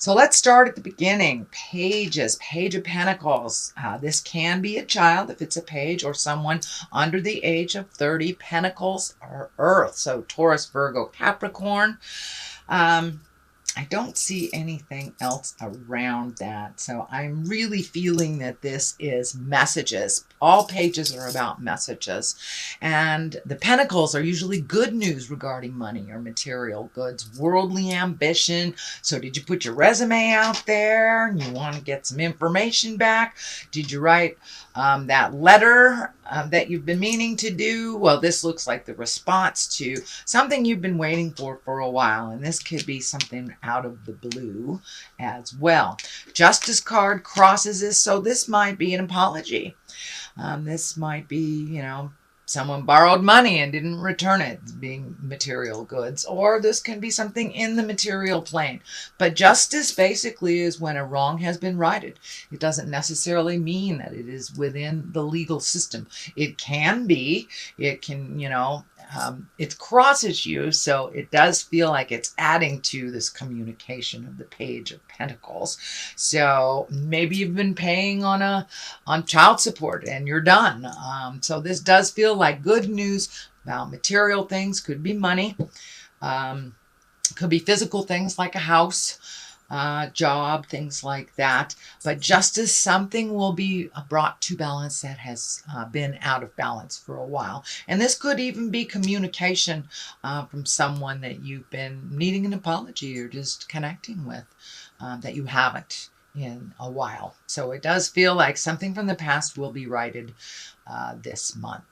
So let's start at the beginning. Pages, Page of Pentacles. This can be a child if it's a page, or someone under the age of 30. Pentacles are Earth, so Taurus, Virgo, Capricorn. I don't see anything else around that. So I'm really feeling that this is messages. All pages are about messages. And the pentacles are usually good news regarding money or material goods, worldly ambition. So did you put your resume out there and you want to get some information back? Did you write that letter that you've been meaning to do? Well, this looks like the response to something you've been waiting for a while. And this could be something out of the blue as well. Justice card crosses this, so this might be an apology. This might be, someone borrowed money and didn't return it, being material goods, or this can be something in the material plane. But justice basically is when a wrong has been righted. It doesn't necessarily mean that it is within the legal system. It can be, it can, it crosses you, so it does feel like it's adding to this communication of the Page of Pentacles. So maybe you've been paying on child support and you're done. So this does feel like good news about material things. Could be money, could be physical things like a house, job, things like that. But justice, something will be brought to balance that has been out of balance for a while. And this could even be communication from someone that you've been needing an apology or just connecting with that you haven't in a while. So it does feel like something from the past will be righted this month.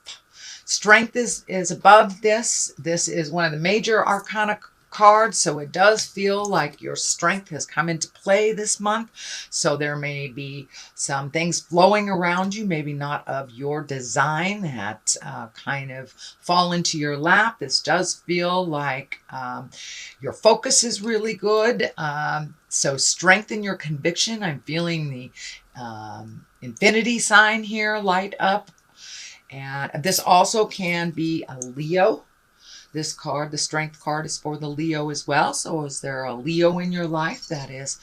Strength is above this. This is one of the major arcana cards, so it does feel like your strength has come into play this month. So there may be some things flowing around you, maybe not of your design, that kind of fall into your lap. This does feel like your focus is really good. So strengthen your conviction. I'm feeling the infinity sign here light up. And this also can be a Leo. This card, the strength card, is for the Leo as well. So is there a Leo in your life that is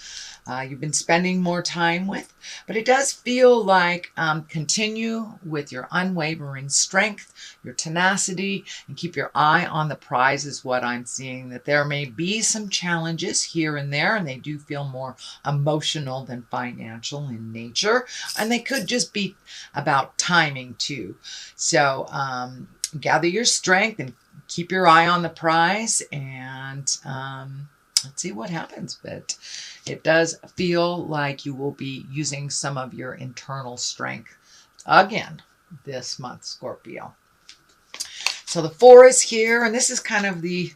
you've been spending more time with? But it does feel like continue with your unwavering strength, your tenacity, and keep your eye on the prize is what I'm seeing. That there may be some challenges here and there, and they do feel more emotional than financial in nature. And they could just be about timing too. So gather your strength and keep your eye on the prize, and let's see what happens. But it does feel like you will be using some of your internal strength again this month, Scorpio. So the 4 is here, and this is kind of the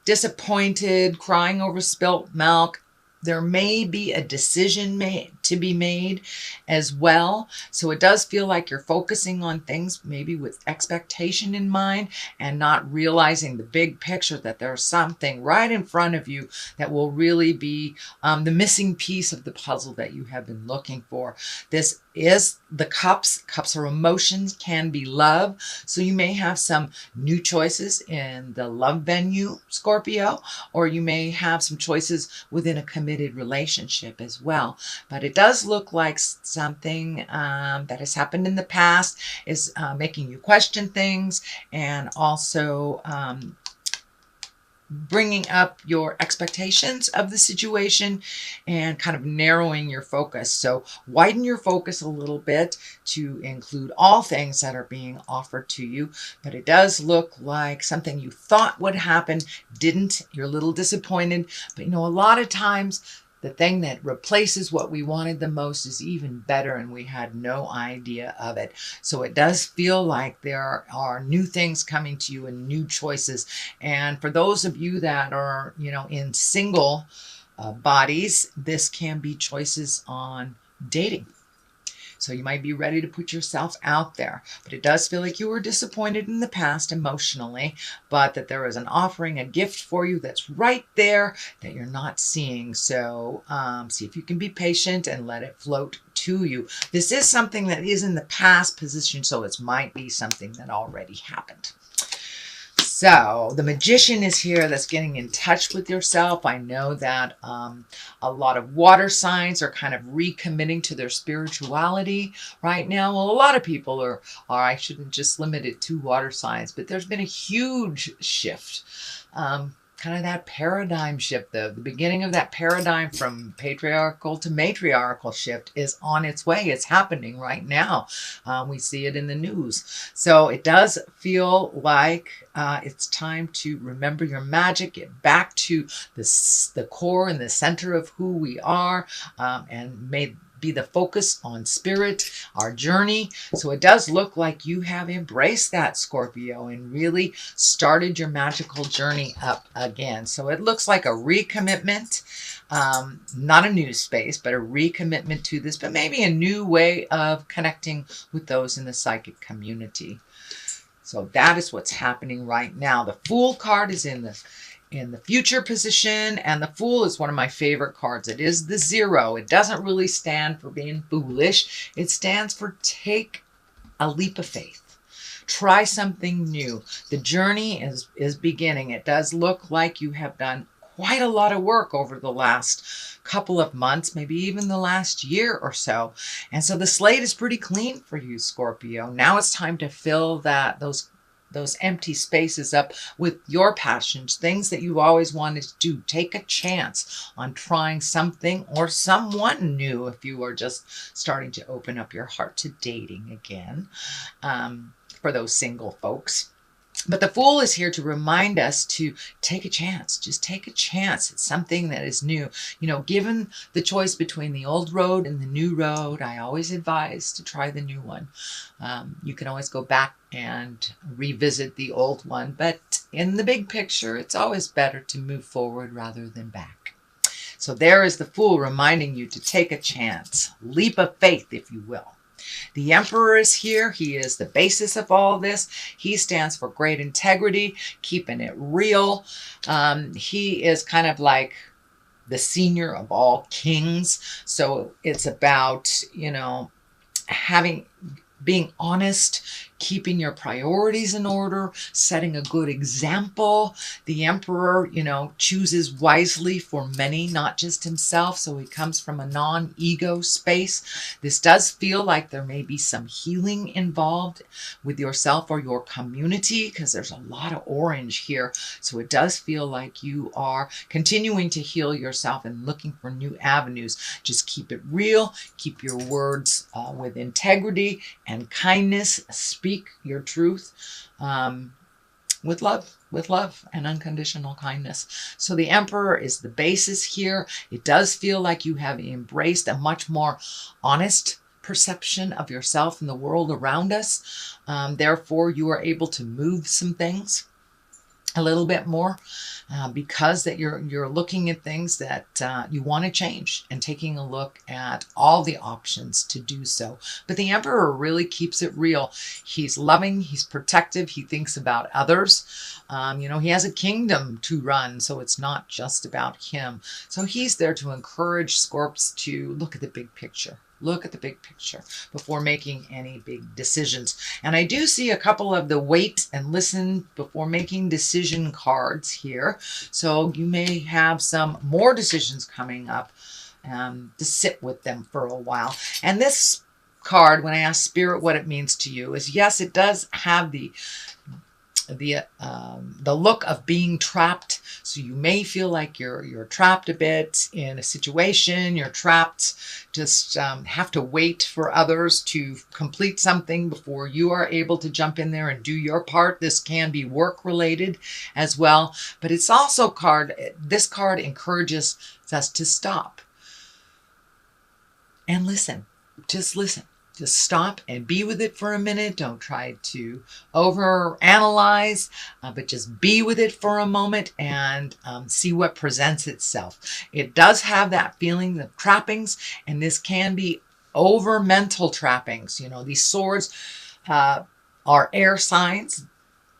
disappointed, crying over spilt milk. There may be a decision to be made as well. So it does feel like you're focusing on things maybe with expectation in mind and not realizing the big picture, that there's something right in front of you that will really be the missing piece of the puzzle that you have been looking for. This is the cups. Cups are emotions, can be love. So you may have some new choices in the love venue, Scorpio, or you may have some choices within a committed relationship as well. But it does look like something that has happened in the past is making you question things, and also bringing up your expectations of the situation and kind of narrowing your focus. So widen your focus a little bit to include all things that are being offered to you. But it does look like something you thought would happen didn't. You're a little disappointed. But a lot of times the thing that replaces what we wanted the most is even better, and we had no idea of it. So it does feel like there are new things coming to you and new choices. And for those of you that are, in single bodies, this can be choices on dating. So you might be ready to put yourself out there. But it does feel like you were disappointed in the past emotionally, but that there is an offering, a gift for you that's right there that you're not seeing. So see if you can be patient and let it float to you. This is something that is in the past position, so it might be something that already happened. So the magician is here, that's getting in touch with yourself. I know that a lot of water signs are kind of recommitting to their spirituality right now. Well, a lot of people are I shouldn't just limit it to water signs, but there's been a huge shift. Kind of that paradigm shift, the beginning of that paradigm from patriarchal to matriarchal shift is on its way. It's happening right now. We see it in the news. So it does feel like it's time to remember your magic, get back to the core and the center of who we are, and may be the focus on spirit, our journey. So it does look like you have embraced that, Scorpio, and really started your magical journey up again. So it looks like a recommitment, not a new space, but a recommitment to this, but maybe a new way of connecting with those in the psychic community. So that is what's happening right now. The Fool card is in the future position, and the Fool is one of my favorite cards. It is the 0. It doesn't really stand for being foolish. It stands for take a leap of faith. Try something new. The journey is beginning. It does look like you have done quite a lot of work over the last couple of months, maybe even the last year or so. And so the slate is pretty clean for you, Scorpio. Now it's time to fill those empty spaces up with your passions, things that you always wanted to do. Take a chance on trying something or someone new if you are just starting to open up your heart to dating again, for those single folks. But the Fool is here to remind us to take a chance. Just take a chance. It's something that is new. You know, given the choice between the old road and the new road, I always advise to try the new one. You can always go back and revisit the old one. But in the big picture, it's always better to move forward rather than back. So there is the Fool reminding you to take a chance. Leap of faith, if you will. The Emperor is here. He is the basis of all this. He stands for great integrity, keeping it real. He is kind of like the senior of all kings. So it's about, you know, being honest, keeping your priorities in order, setting a good example. The Emperor, you know, chooses wisely for many, not just himself. So he comes from a non-ego space. This does feel like there may be some healing involved with yourself or your community, because there's a lot of orange here. So it does feel like you are continuing to heal yourself and looking for new avenues. Just keep it real. Keep your words with integrity and kindness. Speak your truth with love and unconditional kindness. So the Emperor is the basis here. It does feel like you have embraced a much more honest perception of yourself and the world around us. Therefore, you are able to move some things a little bit more because that you're looking at things that you want to change and taking a look at all the options to do so. But the Emperor really keeps it real. He's loving, he's protective, he thinks about others. You know, he has a kingdom to run, so it's not just about him. So he's there to encourage Scorps to look at the big picture. Look at the big picture before making any big decisions. And I do see a couple of the wait and listen before making decision cards here. So you may have some more decisions coming up to sit with them for a while. And this card, when I ask Spirit what it means to you, is yes, it does have the look of being trapped. So you may feel like you're trapped a bit in a situation. You're trapped, just have to wait for others to complete something before you are able to jump in there and do your part. This can be work related as well, but it's also this card encourages us to stop and listen. Just listen. Just stop and be with it for a minute. Don't try to overanalyze, but just be with it for a moment and see what presents itself. It does have that feeling of trappings, and this can be over mental trappings. You know, these swords are air signs.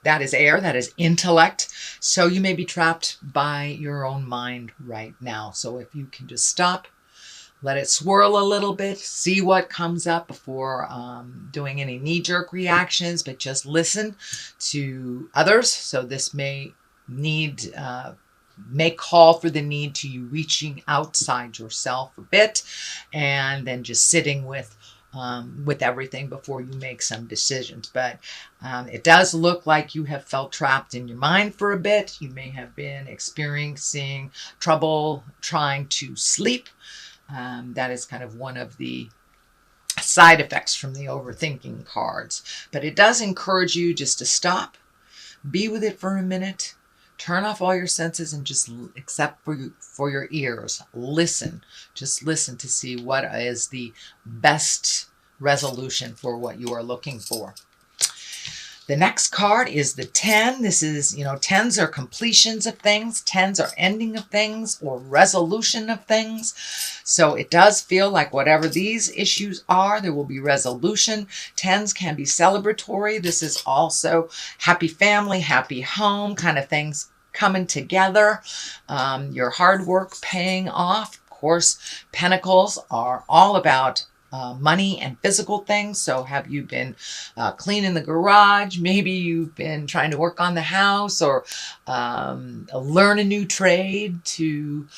That is air, that is intellect. So you may be trapped by your own mind right now. So if you can just stop, Let it swirl a little bit. See what comes up before doing any knee-jerk reactions, but just listen to others. So this may call for the need to you reaching outside yourself a bit, and then just sitting with everything before you make some decisions. But it does look like you have felt trapped in your mind for a bit. You may have been experiencing trouble trying to sleep. That is kind of one of the side effects from the overthinking cards. But it does encourage you just to stop, be with it for a minute, turn off all your senses, and just except for your ears, listen. Just listen to see what is the best resolution for what you are looking for. The next card is the 10. This is, 10s are completions of things. 10s are ending of things or resolution of things. So it does feel like whatever these issues are, there will be resolution. 10s can be celebratory. This is also happy family, happy home kind of things coming together. Your hard work paying off. Of course, pentacles are all about money and physical things. So have you been cleaning the garage? Maybe you've been trying to work on the house, or learn a new trade to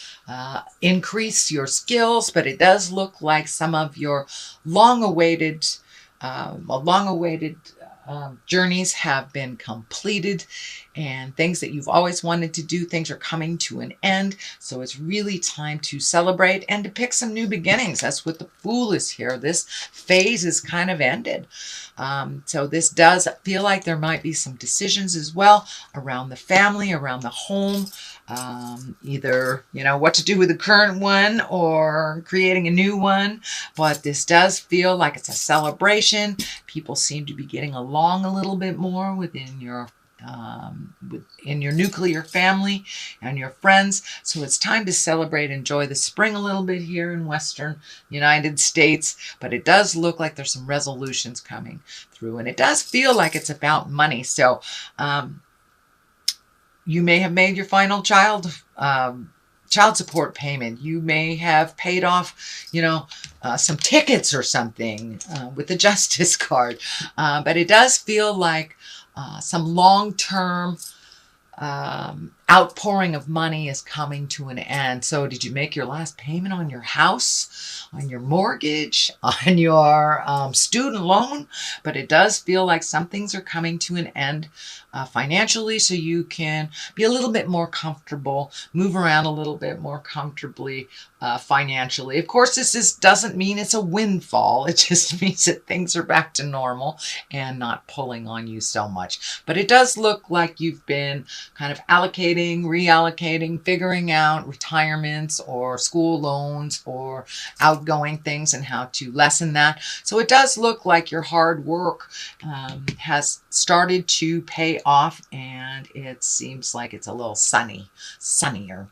increase your skills. But it does look like some of your long-awaited journeys have been completed, and things that you've always wanted to do, things are coming to an end. So it's really time to celebrate and to pick some new beginnings. That's what the Fool is here. This phase is kind of ended. So this does feel like there might be some decisions as well around the family, around the home, either, what to do with the current one or creating a new one. But this does feel like it's a celebration. People seem to be getting along a little bit more within your nuclear family and your friends. So it's time to celebrate, enjoy the spring a little bit here in Western United States. But it does look like there's some resolutions coming through, and it does feel like it's about money. So you may have made your final child support payment. You may have paid off, some tickets or something with the Justice card. But it does feel like some long-term outpouring of money is coming to an end. So did you make your last payment on your house, on your mortgage, on your student loan? But it does feel like some things are coming to an end financially, so you can be a little bit more comfortable, move around a little bit more comfortably financially. Of course, this doesn't mean it's a windfall. It just means that things are back to normal and not pulling on you so much. But it does look like you've been kind of allocating, reallocating, figuring out retirements or school loans or outgoing things and how to lessen that. So it does look like your hard work has started to pay off, and it seems like it's a little sunnier.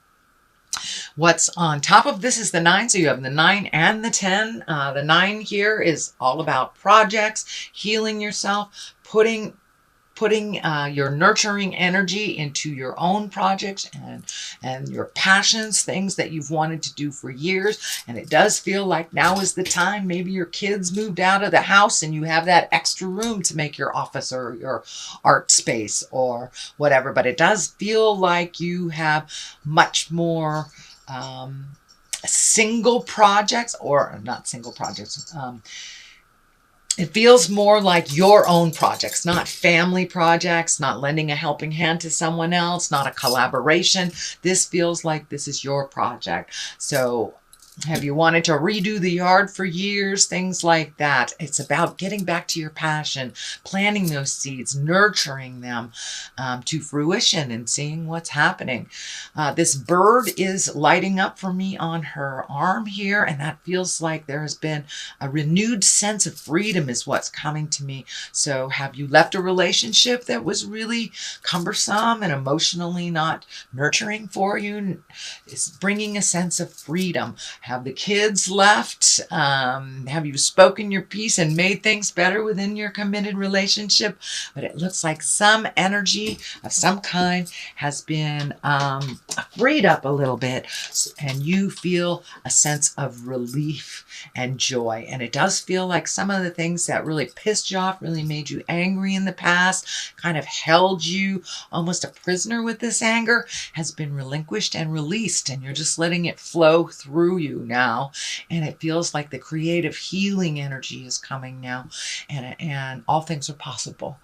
What's on top of this is the 9. So you have the 9 and the 10. The 9 here is all about projects, healing yourself, putting your nurturing energy into your own projects and your passions, things that you've wanted to do for years. And it does feel like now is the time. Maybe your kids moved out of the house and you have that extra room to make your office or your art space or whatever. But it does feel like you have much more single projects, or not single projects, it feels more like your own projects, not family projects, not lending a helping hand to someone else, not a collaboration. This feels like this is your project. So have you wanted to redo the yard for years? Things like that. It's about getting back to your passion, planting those seeds, nurturing them to fruition and seeing what's happening. This bird is lighting up for me on her arm here, and that feels like there has been a renewed sense of freedom is what's coming to me. So have you left a relationship that was really cumbersome and emotionally not nurturing for you? It's bringing a sense of freedom. Have the kids left? Have you spoken your piece and made things better within your committed relationship? But it looks like some energy of some kind has been freed up a little bit, and you feel a sense of relief and joy. And it does feel like some of the things that really pissed you off, really made you angry in the past, kind of held you almost a prisoner with this anger, has been relinquished and released, and you're just letting it flow through you now. And it feels like the creative healing energy is coming now, and all things are possible.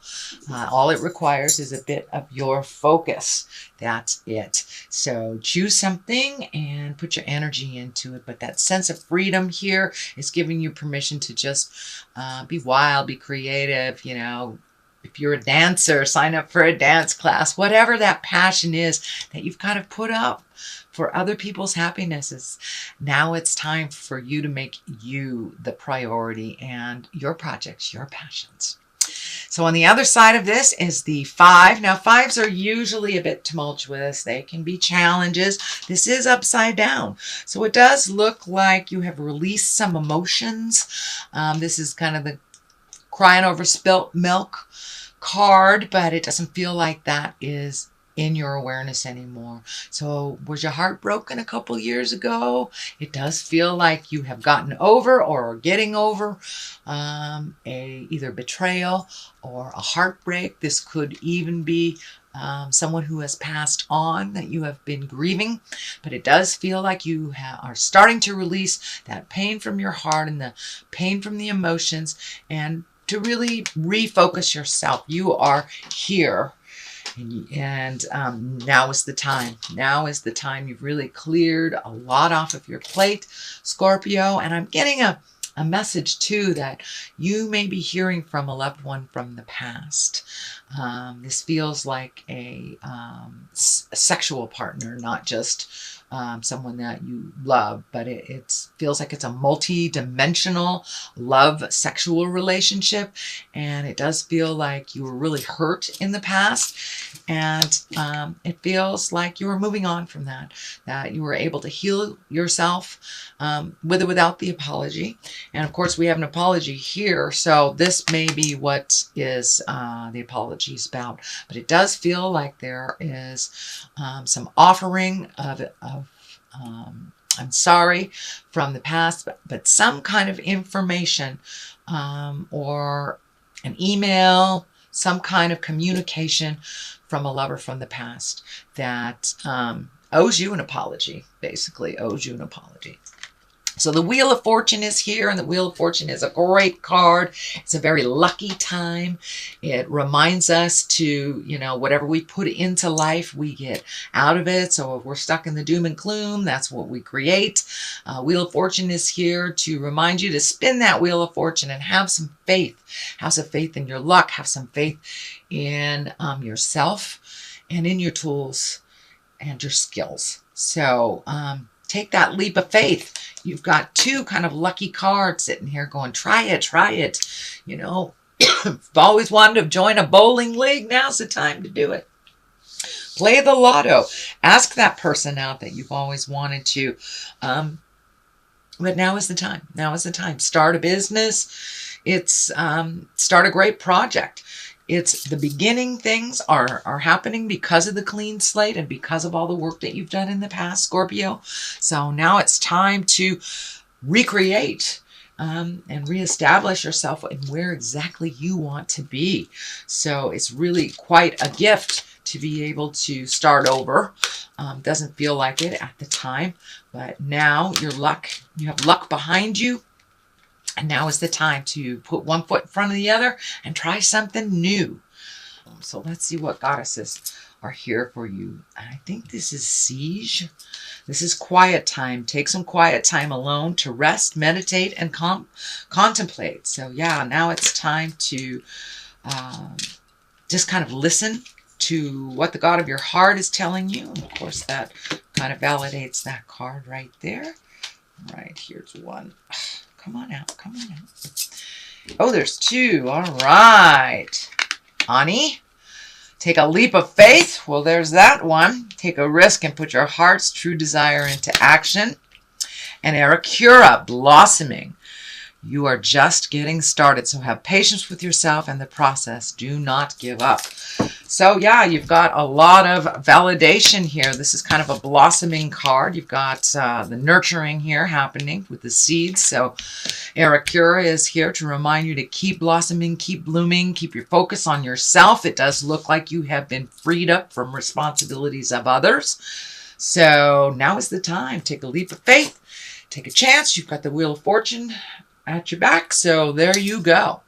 All it requires is a bit of your focus. That's it. So choose something and put your energy into it. But that sense of freedom here is giving you permission to just be wild, be creative. You know, if you're a dancer, sign up for a dance class. Whatever that passion is that you've kind of put up for other people's happiness, now it's time for you to make you the priority and your projects, your passions. So on the other side of this is the 5. Now 5s are usually a bit tumultuous. They can be challenges. This is upside down. So it does look like you have released some emotions. This is kind of the crying over spilt milk card, but it doesn't feel like that is in your awareness anymore. So was your heart broken a couple years ago? It does feel like you have gotten over or are getting over either betrayal or a heartbreak. This could even be someone who has passed on that you have been grieving, but it does feel like you are starting to release that pain from your heart and the pain from the emotions, and to really refocus yourself. You are here. And now is the time. Now is the time. You've really cleared a lot off of your plate, Scorpio. And I'm getting a message too that you may be hearing from a loved one from the past. This feels like a sexual partner, not just someone that you love, but it feels like it's a multi-dimensional love sexual relationship, and it does feel like you were really hurt in the past, and it feels like you were moving on from that you were able to heal yourself with or without the apology. And of course we have an apology here, so this may be what is the apology is about. But it does feel like there is some offering of I'm sorry from the past, but some kind of information or an email, some kind of communication from a lover from the past that owes you an apology, basically owes you an apology. So the Wheel of Fortune is here, and the Wheel of Fortune is a great card. It's a very lucky time. It reminds us to, whatever we put into life, we get out of it. So if we're stuck in the doom and gloom, that's what we create. Wheel of Fortune is here to remind you to spin that Wheel of Fortune and have some faith. Have some faith in your luck. Have some faith in yourself and in your tools and your skills. So take that leap of faith. You've got 2 kind of lucky cards sitting here going, try it. If you've always wanted to join a bowling league, now's the time to do it. Play the lotto. Ask that person out that you've always wanted to. But now is the time. Now is the time. Start a business. Start a great project. It's the beginning. Things are happening because of the clean slate and because of all the work that you've done in the past, Scorpio. So now it's time to recreate and reestablish yourself in where exactly you want to be. So it's really quite a gift to be able to start over. Doesn't feel like it at the time, but now you have luck behind you. And now is the time to put one foot in front of the other and try something new. So let's see what goddesses are here for you. I think this is Siege. This is quiet time. Take some quiet time alone to rest, meditate, and contemplate. So yeah, now it's time to just kind of listen to what the God of your heart is telling you. And of course, that kind of validates that card right there. All right, here's one. Come on out. Come on out. Oh, there's 2. All right. Ani, take a leap of faith. Well, there's that one. Take a risk and put your heart's true desire into action. And Aracura, blossoming. You are just getting started, so have patience with yourself and the process. Do not give up. So yeah, you've got a lot of validation here. This is kind of a blossoming card. You've got the nurturing here happening with the seeds. So Aracura is here to remind you to keep blossoming, keep blooming, keep your focus on yourself. It does look like you have been freed up from responsibilities of others. So now is the time. Take a leap of faith. Take a chance. You've got the Wheel of Fortune at your back. So there you go.